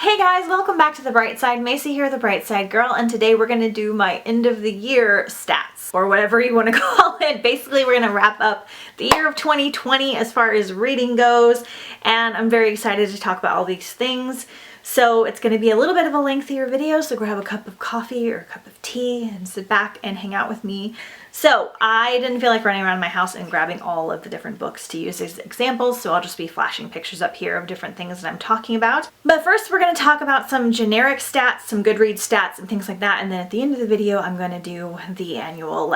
Hey guys, welcome back to The Bright Side. Macy here, The Bright Side Girl, and today we're going to do my end of the year stats, or whatever you want to call it. Basically, we're going to wrap up the year of 2020 as far as reading goes, and I'm very excited to talk about all these things. So it's going to be a little bit of a lengthier video, so grab a cup of coffee or a cup of tea and sit back and hang out with me. So I didn't feel like running around my house and grabbing all of the different books to use as examples, so I'll just be flashing pictures up here of different things that I'm talking about. But first we're going to talk about some generic stats, some Goodreads stats and things like that, and then at the end of the video I'm going to do the annual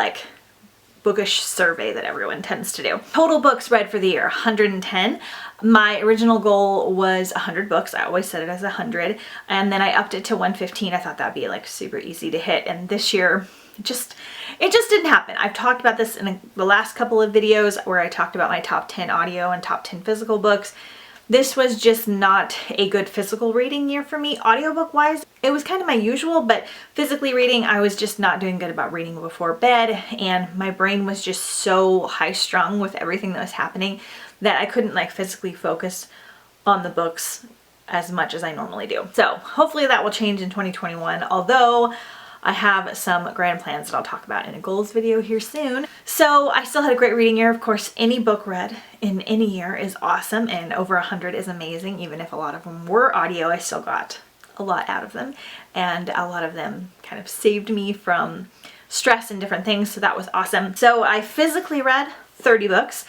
bookish survey that everyone tends to do. Total books read for the year, 110. My original goal was 100 books. I always set it as 100, and then I upped it to 115. I thought that'd be super easy to hit, and this year it just didn't happen. I've talked about this in the last couple of videos where I talked about my top 10 audio and top 10 physical books. This was just not a good physical reading year for me. Audiobook wise, it was kind of my usual, but physically reading, I was just not doing good about reading before bed, and my brain was just so high strung with everything that was happening that I couldn't physically focus on the books as much as I normally do. So hopefully that will change in 2021, although I have some grand plans that I'll talk about in a goals video here soon. So I still had a great reading year. Of course, any book read in any year is awesome, and over 100 is amazing. Even if a lot of them were audio, I still got a lot out of them, and a lot of them kind of saved me from stress and different things, so that was awesome. So I physically read 30 books,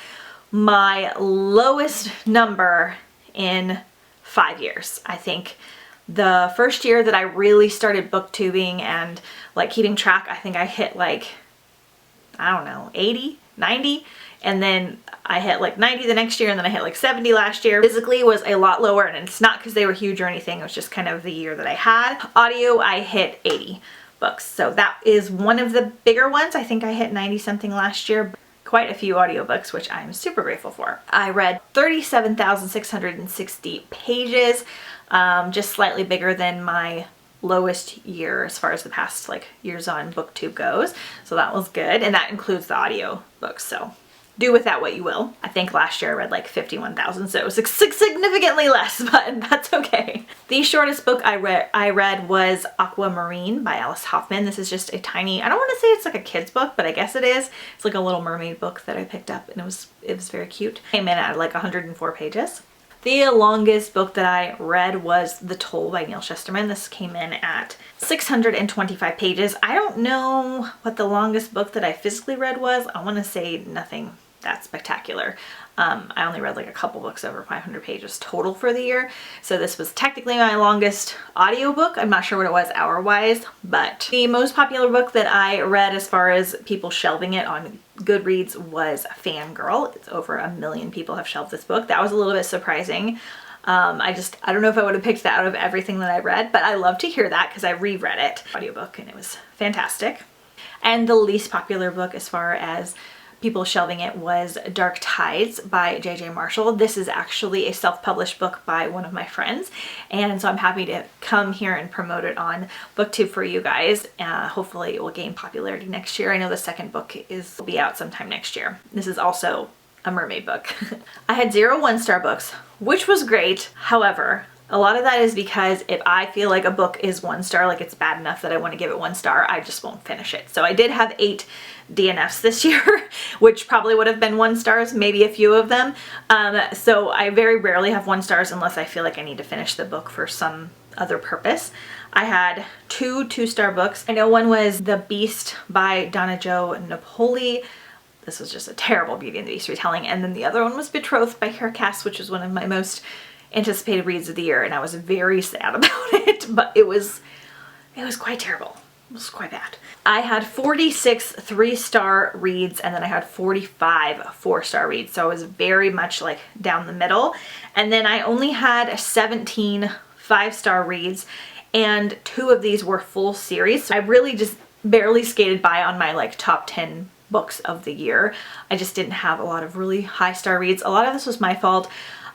my lowest number in 5 years. I think the first year that I really started booktubing and keeping track, I think I hit I don't know, 80, 90, and then I hit 90 the next year, and then I hit 70 last year. Physically was a lot lower, and it's not because they were huge or anything, it was just kind of the year that I had. Audio, I hit 80 books, so that is one of the bigger ones. I think I hit 90 something last year. Quite a few audiobooks, which I'm super grateful for. I read 37,660 pages, just slightly bigger than my lowest year as far as the past years on BookTube goes. So that was good, and that includes the audio books, so do with that what you will. I think last year I read 51,000, so it was significantly less, but that's okay. The shortest book I read was Aquamarine by Alice Hoffman. This is just a tiny, I don't want to say it's a kid's book, but I guess it is. It's a Little Mermaid book that I picked up, and it was very cute. Came in at 104 pages. The longest book that I read was The Toll by Neil Shusterman. This came in at 625 pages. I don't know what the longest book that I physically read was. I want to say nothing that spectacular. I only read a couple books over 500 pages total for the year. So this was technically my longest audiobook. I'm not sure what it was hour-wise, but the most popular book that I read as far as people shelving it on Goodreads was Fangirl. It's over 1 million people have shelved this book. That was a little bit surprising. I don't know if I would have picked that out of everything that I read, but I love to hear that because I reread it. Audiobook, and it was fantastic. And the least popular book as far as people shelving it was Dark Tides by J.J. Marshall. This is actually a self-published book by one of my friends, and so I'm happy to come here and promote it on BookTube for you guys. Hopefully it will gain popularity next year. I know the second book will be out sometime next year. This is also a mermaid book. I had 0 1-star books, which was great. However, a lot of that is because if I feel like a book is 1 star, it's bad enough that I want to give it 1 star, I just won't finish it. So I did have 8 DNFs this year, which probably would have been 1 stars, maybe a few of them. So I very rarely have 1 stars unless I feel like I need to finish the book for some other purpose. I had 2 2-star books. I know one was The Beast by Donna Jo Napoli. This was just a terrible Beauty and the Beast retelling. And then the other one was Betrothed by Kara Cass, which was one of my most anticipated reads of the year, and I was very sad about it, but it was quite terrible. It was quite bad. I had 46 3-star reads, and then I had 45 4-star reads, so I was very much down the middle. And then I only had 17 5-star reads, and 2 of these were full series. So I really just barely skated by on my top 10 books of the year. I just didn't have a lot of really high-star reads. A lot of this was my fault.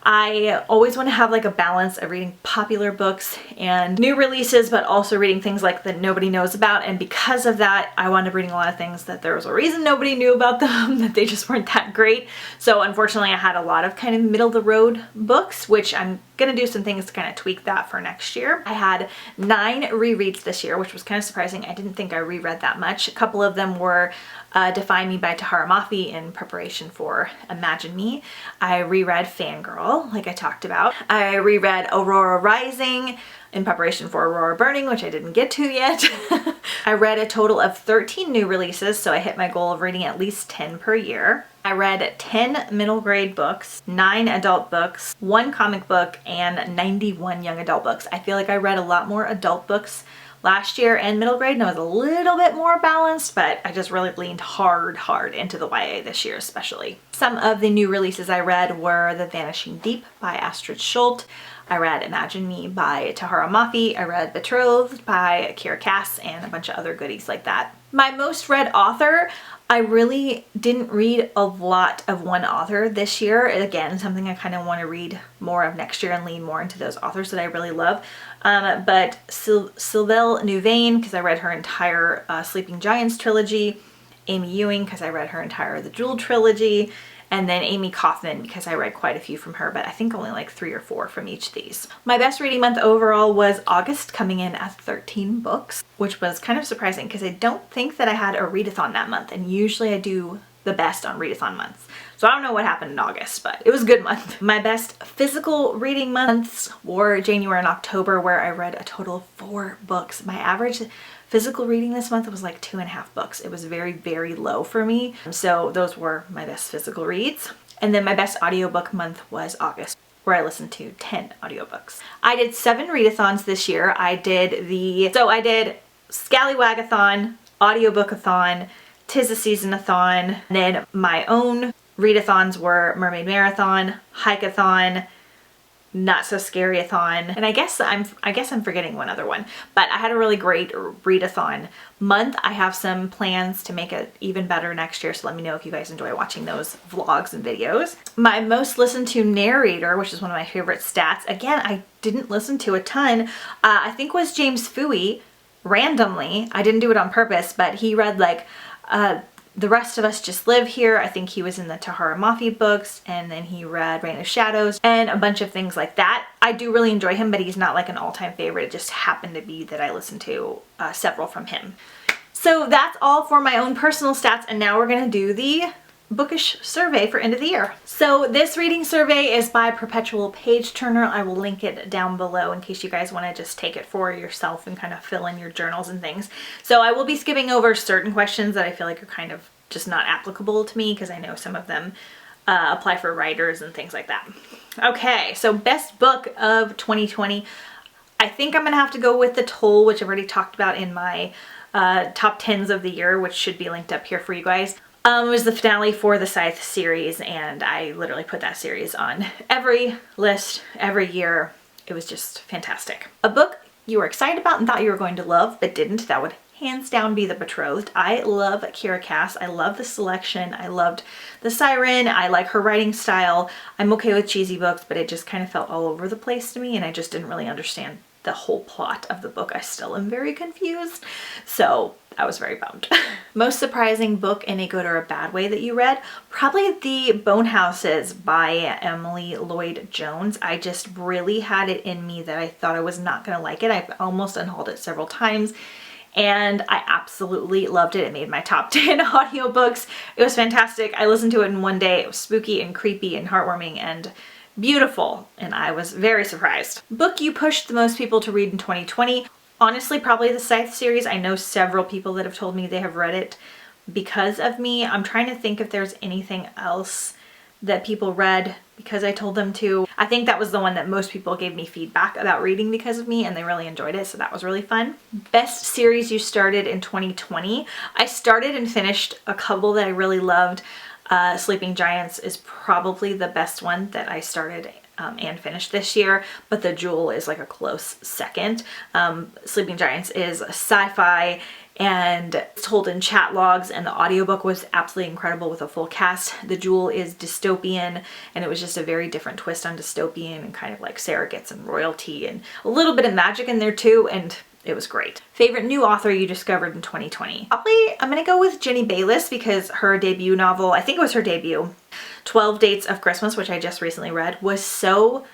I always want to have like a balance of reading popular books and new releases, but also reading things like that nobody knows about. And because of that, I wound up reading a lot of things that there was a reason nobody knew about them, that they just weren't that great. So unfortunately, I had a lot of kind of middle of the road books, which I'm gonna do some things to kind of tweak that for next year. I had 9 rereads this year, which was kind of surprising. I didn't think I reread that much. A couple of them were Define Me by Tahara Mafi in preparation for Imagine Me. I reread Fangirl, like I talked about. I reread Aurora Rising in preparation for Aurora Burning, which I didn't get to yet. I read a total of 13 new releases, so I hit my goal of reading at least 10 per year. I read 10 middle grade books, 9 adult books, 1 comic book, and 91 young adult books. I feel like I read a lot more adult books last year and middle grade, and I was a little bit more balanced, but I just really leaned hard into the YA this year especially. Some of the new releases I read were The Vanishing Deep by Astrid Schuldt. I read Imagine Me by Tahara Mafi. I read Betrothed by Kira Cass, and a bunch of other goodies like that. My most read author, I really didn't read a lot of one author this year. Again, something I kind of want to read more of next year and lean more into those authors that I really love. But Sylvelle Louvain, because I read her entire Sleeping Giants trilogy. Amy Ewing, because I read her entire The Jewel trilogy. And then Amy Kaufman, because I read quite a few from her, but I think only like 3 or 4 from each of these. My best reading month overall was August, coming in at 13 books, which was kind of surprising because I don't think that I had a readathon that month, and usually I do the best on readathon months. So I don't know what happened in August, but it was a good month. My best physical reading months were January and October, where I read a total of 4 books. My average physical reading this month was like 2.5 books. It was very, very low for me. So those were my best physical reads. And then my best audiobook month was August, where I listened to 10 audiobooks. I did 7 readathons this year. I did Scallywagathon, Audiobookathon, 'Tis a Season-a-thon, and then my own readathons were Mermaid Marathon, Hike-a-thon, Not So Scary-a-thon, and I guess I'm forgetting one other one, but I had a really great readathon month. I have some plans to make it even better next year, so let me know if you guys enjoy watching those vlogs and videos. My most listened to narrator, which is one of my favorite stats, again, I didn't listen to a ton, I think was James Fooey, randomly. I didn't do it on purpose, but he read like The Rest of Us Just Live Here. I think he was in the Tahara Mafi books, and then he read Reign of Shadows and a bunch of things like that. I do really enjoy him, but he's not like an all-time favorite. It just happened to be that I listened to several from him. So that's all for my own personal stats, and now we're gonna do the bookish survey for end of the year. So this reading survey is by Perpetual Page Turner. I will link it down below in case you guys want to just take it for yourself and kind of fill in your journals and things. So I will be skipping over certain questions that I feel like are kind of just not applicable to me, because I know some of them apply for writers and things like that. Okay, so best book of 2020. I think I'm gonna have to go with The Toll, which I've already talked about in my top 10s of the year, which should be linked up here for you guys. It was the finale for the Scythe series, and I literally put that series on every list every year. It was just fantastic. A book you were excited about and thought you were going to love but didn't, that would hands down be The Betrothed. I love Kira Cass. I love the selection. I loved the siren. I like her writing style. I'm okay with cheesy books, but it just kind of felt all over the place to me, and I just didn't really understand the whole plot of the book. I still am very confused. So I was very bummed. Most surprising book in a good or a bad way that you read? Probably The Bone Houses by Emily Lloyd Jones. I just really had it in me that I thought I was not gonna like it. I've almost unhauled it several times, and I absolutely loved it. It made my top 10 audiobooks. It was fantastic. I listened to it in one day. It was spooky and creepy and heartwarming and beautiful, and I was very surprised. Book you pushed the most people to read in 2020? Honestly, probably the Scythe series. I know several people that have told me they have read it because of me. I'm trying to think if there's anything else that people read because I told them to. I think that was the one that most people gave me feedback about reading because of me, and they really enjoyed it, so that was really fun. Best series you started in 2020? I started and finished a couple that I really loved. Sleeping Giants is probably the best one that I started and finished this year, but The Jewel is like a close second. Sleeping Giants is sci-fi and it's told in chat logs, and the audiobook was absolutely incredible with a full cast. The Jewel is dystopian, and it was just a very different twist on dystopian, and kind of like surrogates and royalty and a little bit of magic in there too, and it was great. Favorite new author you discovered in 2020? Probably I'm gonna go with Jenny Bayliss, because her debut novel, I think it was her debut, 12 Dates of Christmas, which I just recently read, was so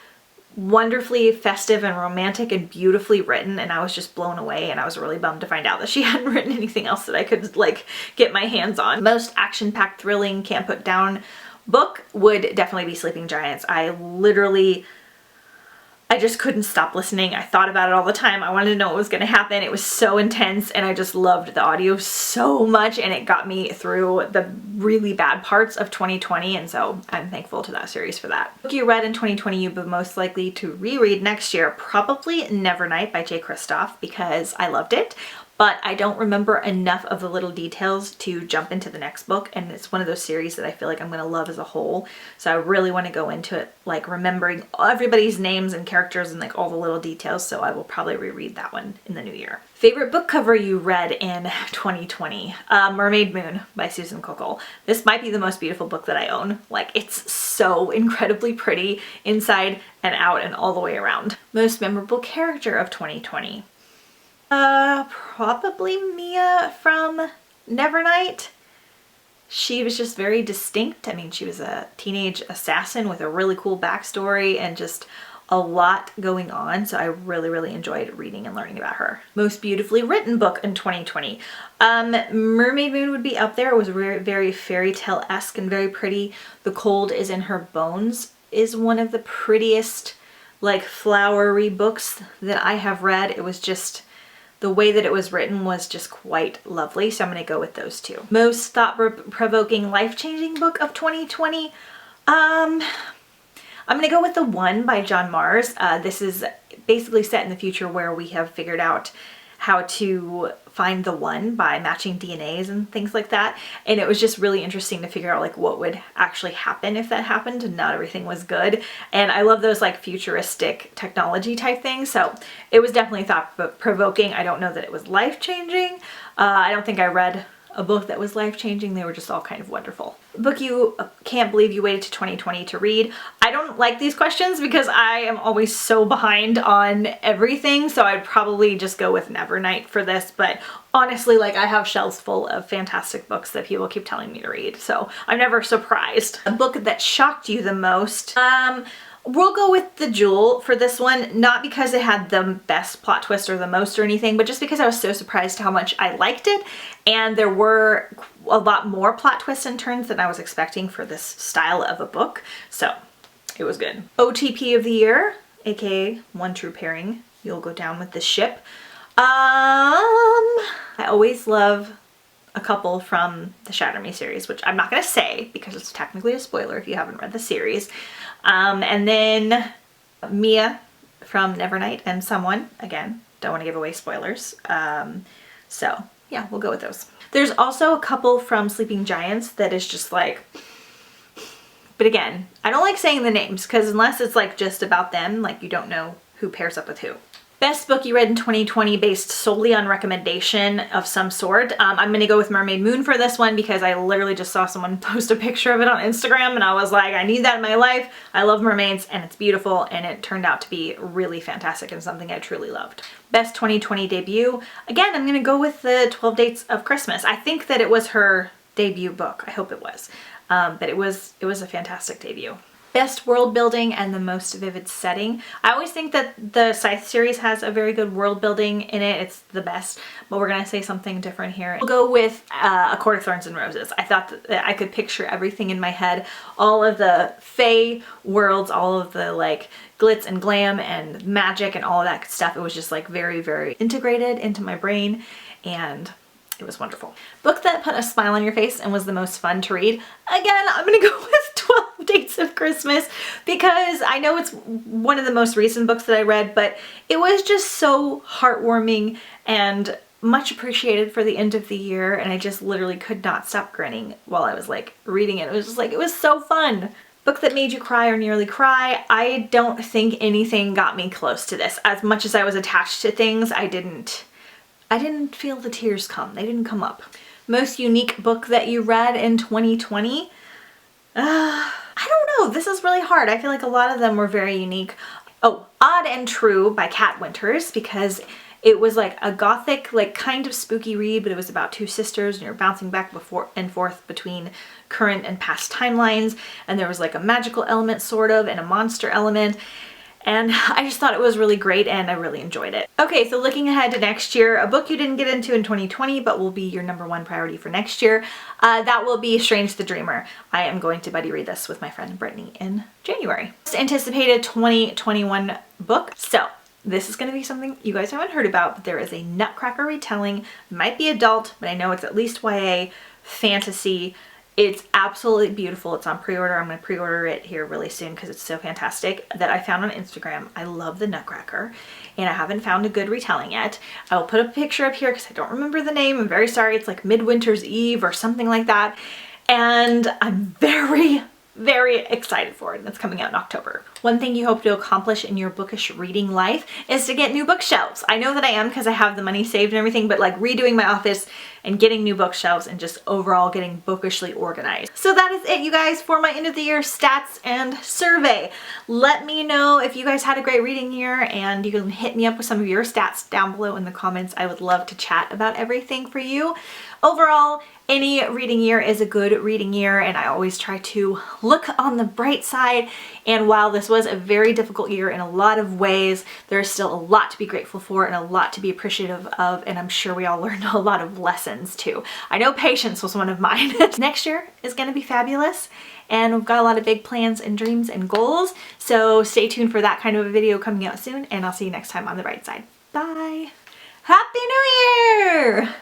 wonderfully festive and romantic and beautifully written, and I was just blown away, and I was really bummed to find out that she hadn't written anything else that I could like get my hands on. Most action-packed, thrilling, can't put down book would definitely be Sleeping Giants. I just couldn't stop listening. I thought about it all the time. I wanted to know what was going to happen. It was so intense, and I just loved the audio so much, and it got me through the really bad parts of 2020, and so I'm thankful to that series for that. Book you read in 2020 you'd be most likely to reread next year? Probably Nevernight by Jay Kristoff, because I loved it, but I don't remember enough of the little details to jump into the next book, and it's one of those series that I feel like I'm going to love as a whole, so I really want to go into it like remembering everybody's names and characters and like all the little details, so I will probably reread that one in the new year. Favorite book cover you read in 2020? Mermaid Moon by Susan Kuckel. This might be the most beautiful book that I own. Like, it's so incredibly pretty inside and out and all the way around. Most memorable character of 2020? Probably Mia from Nevernight. She was just very distinct. I mean, she was a teenage assassin with a really cool backstory and just a lot going on, so I really enjoyed reading and learning about her. Most beautifully written book in 2020. Mermaid Moon would be up there. It was very fairy tale-esque and very pretty. The Cold is in Her Bones is one of the prettiest, like, flowery books that I have read. It was just, the way that it was written was just quite lovely, so I'm gonna go with those two. Most thought-provoking, life-changing book of 2020? I'm gonna go with The One by John Mars. This is basically set in the future where we have figured out how to find the one by matching DNAs and things like that. And it was just really interesting to figure out like what would actually happen if that happened and not everything was good. And I love those like futuristic technology type things. So it was definitely thought-provoking. I don't know that it was life-changing. I don't think I read a book that was life-changing. They were just all kind of wonderful. Book you can't believe you waited to 2020 to read. I don't like these questions because I am always so behind on everything, so I'd probably just go with Nevernight for this, but honestly, like, I have shelves full of fantastic books that people keep telling me to read, so I'm never surprised. A book that shocked you the most? We'll go with The Jewel for this one, not because it had the best plot twist or the most or anything, but just because I was so surprised how much I liked it, and there were a lot more plot twists and turns than I was expecting for this style of a book, so it was good. OTP of the year, aka One True Pairing, You'll Go Down with the Ship. I always love a couple from the Shatter Me series, which I'm not going to say because it's technically a spoiler if you haven't read the series. And then Mia from Nevernight and Someone. Again, don't want to give away spoilers. So yeah, we'll go with those. There's also a couple from Sleeping Giants that is just like, but again, I don't like saying the names because unless it's like just about them, like you don't know who pairs up with who. Best book you read in 2020 based solely on recommendation of some sort. I'm going to go with Mermaid Moon for this one because I literally just saw someone post a picture of it on Instagram and I was like, I need that in my life. I love mermaids and it's beautiful, and it turned out to be really fantastic and something I truly loved. Best 2020 debut. Again, I'm going to go with the 12 Dates of Christmas. I think that it was her debut book. I hope it was. But it was a fantastic debut. Best world building and the most vivid setting. I always think that the Scythe series has a very good world building in it. It's the best, but we're gonna say something different here. We'll go with A Court of Thorns and Roses. I thought that I could picture everything in my head. All of the fae worlds, all of the like glitz and glam and magic and all of that stuff. It was just like very integrated into my brain, and it was wonderful. Book that put a smile on your face and was the most fun to read. Again, I'm gonna go with 12 Dates of Christmas because I know it's one of the most recent books that I read, but it was just so heartwarming and much appreciated for the end of the year, and I just literally could not stop grinning while I was like reading it. It was just like, it was so fun. Book that made you cry or nearly cry. I don't think anything got me close to this. As much as I was attached to things, I didn't feel the tears come. They didn't come up. Most unique book that you read in 2020? I don't know. This is really hard. I feel like a lot of them were very unique. Oh, Odd and True by Kat Winters, because it was like a gothic, like kind of spooky read, but it was about two sisters and you're bouncing back and forth between current and past timelines. And there was like a magical element sort of and a monster element. And I just thought it was really great and I really enjoyed it. Okay, so looking ahead to next year, a book you didn't get into in 2020 but will be your #1 priority for next year, that will be Strange the Dreamer. I am going to buddy read this with my friend Brittany in January. Most anticipated 2021 book. So this is going to be something you guys haven't heard about, but there is a Nutcracker retelling. Might be adult, but I know it's at least YA fantasy. It's absolutely beautiful. It's on pre-order. I'm going to pre-order it here really soon because it's so fantastic, that I found on Instagram. I love the Nutcracker and I haven't found a good retelling yet. I will put a picture up here because I don't remember the name. I'm very sorry. It's like Midwinter's Eve or something like that. And I'm very excited for it. It's coming out in October. One thing you hope to accomplish in your bookish reading life is to get new bookshelves. I know that I am because I have the money saved and everything, but like redoing my office and getting new bookshelves and just overall getting bookishly organized. So that is it, you guys, for my end of the year stats and survey. Let me know if you guys had a great reading year, and you can hit me up with some of your stats down below in the comments. I would love to chat about everything for you. Overall, any reading year is a good reading year, and I always try to look on the bright side. And while this was a very difficult year in a lot of ways, there's still a lot to be grateful for and a lot to be appreciative of, and I'm sure we all learned a lot of lessons too. I know patience was one of mine. Next year is going to be fabulous, and we've got a lot of big plans and dreams and goals, so stay tuned for that kind of a video coming out soon, and I'll see you next time on the bright side. Bye! Happy New Year!